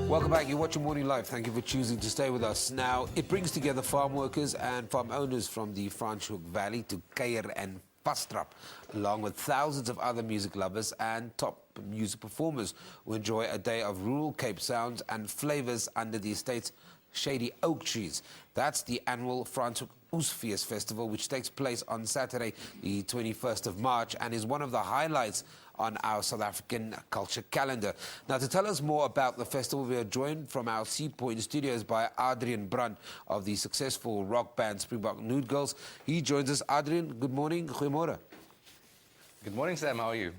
Welcome back. You're watching Morning Live. Thank you for choosing to stay with us. Now, it brings together farm workers and farm owners from the Franschhoek Valley to kuier and vastrap, along with thousands of other music lovers and top music performers who enjoy a day of rural Cape sounds and flavours under the estate's shady oak trees. That's the annual Franschhoek Oesfees Festival, which takes place on Saturday, the 21st of March, and is one of the highlights on our South African culture calendar. Now, to tell us more about the festival, we are joined from our Seapoint studios by Adriaan Brand of the successful rock band Springbok Nude Girls. He joins us. Adriaan, good morning. Goeiemorgen. Good morning, Sam. How are you?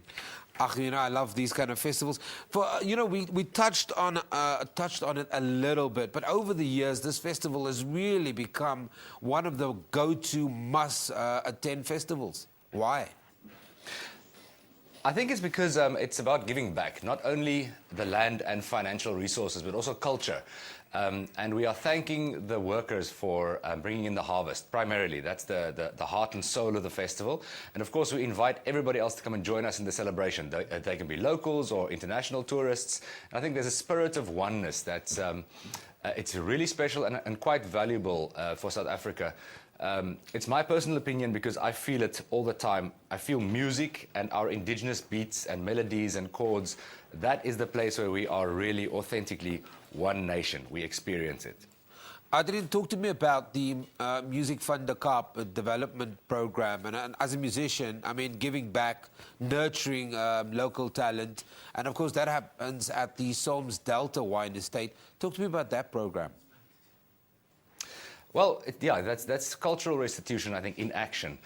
You know, I love these kind of festivals. We touched on it a little bit, but over the years, this festival has really become one of the go-to must-attend festivals. Why? I think it's because it's about giving back, not only the land and financial resources, but also culture. And we are thanking the workers for bringing in the harvest, primarily. That's the heart and soul of the festival. And of course, we invite everybody else to come and join us in the celebration. They can be locals or international tourists. And I think there's a spirit of oneness that's it's really special and quite valuable for South Africa. It's my personal opinion because I feel it all the time. I feel music and our indigenous beats and melodies and chords. That is the place where we are really authentically one nation. We experience it. Adriaan, talk to me about the Music Fund de Kaap development program. And as a musician, I mean, giving back, nurturing local talent. And of course, that happens at the Solms Delta Wine Estate. Talk to me about that program. Well, yeah, that's cultural restitution, I think, in action.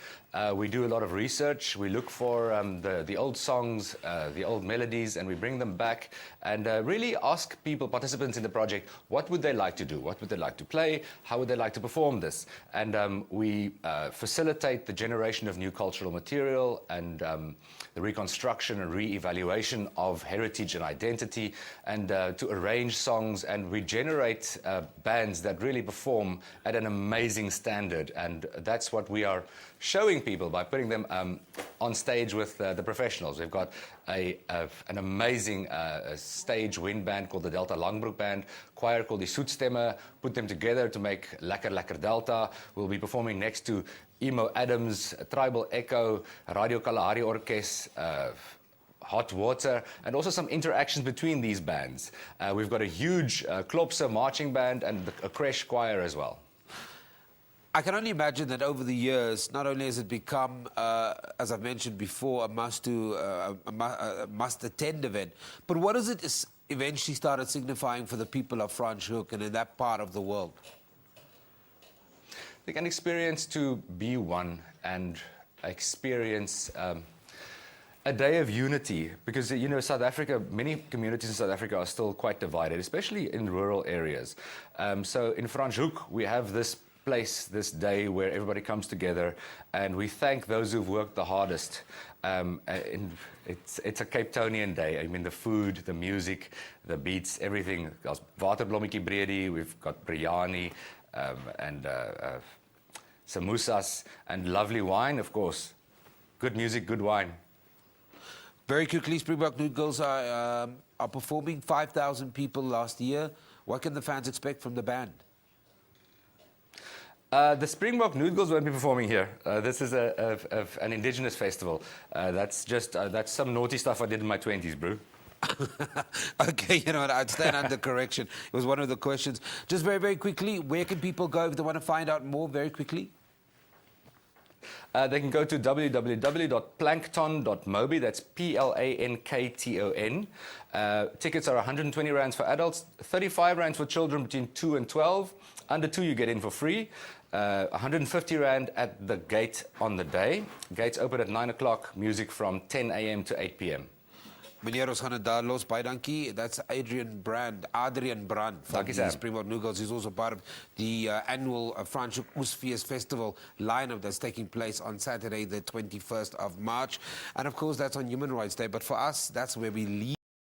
We do a lot of research. We look for the old songs, the old melodies, and we bring them back and really ask people, participants in the project, what would they like to do? What would they like to play? How would they like to perform this? And we facilitate the generation of new cultural material and the reconstruction and re-evaluation of heritage and identity, and to arrange songs, and we generate bands that really perform at an amazing standard. And that's what we are showing people by putting them on stage with the professionals. We've got an amazing stage wind band called the Delta Langbroek Band, choir called the Soetstemme, put them together to make Lekker Lekker Delta. We'll be performing next to Emo Adams, Tribal Echo, Radio Kalahari Orkes, Hot Water, and also some interactions between these bands. We've got a huge Klopse marching band and a creche choir as well. I can only imagine that over the years, not only has it become, as I've mentioned before, a must-attend event, but what does it eventually started signifying for the people of Franschhoek and in that part of the world? They can experience to be one and experience a day of unity, because, you know, South Africa, many communities in South Africa are still quite divided, especially in rural areas. So in Franschhoek, we have this place, this day where everybody comes together, and we thank those who've worked the hardest. It's a Cape Townian day. I mean, the food, the music, the beats, everything. There's waterblommetjie breedie, we've got biryani, and samosas, and lovely wine, of course. Good music, good wine. Very quickly, Springbok Nude Girls are performing 5,000 people last year. What can the fans expect from the band? The Springbok Nude Girls won't be performing here. This is an indigenous festival. That's some naughty stuff I did in my 20s, bro. Okay, you know what, I'd stand under correction. It was one of the questions. Just very, very quickly, where can people go if they want to find out more very quickly? They can go to www.plankton.mobi. That's Plankton. Tickets are 120 rands for adults, 35 rands for children between 2 and 12. Under 2, you get in for free. 150 rand at the gate on the day. Gates open at 9 o'clock, music from 10 a.m. to 8 p.m. Meneer, ons gaan het daar los. Baie dankie. That's Adriaan Brand from the Springbok Nude Girls. He's also part of the annual Franschhoek Oesfees Festival lineup that's taking place on Saturday, the 21st of March. And of course, that's on Human Rights Day. But for us, that's where we leave.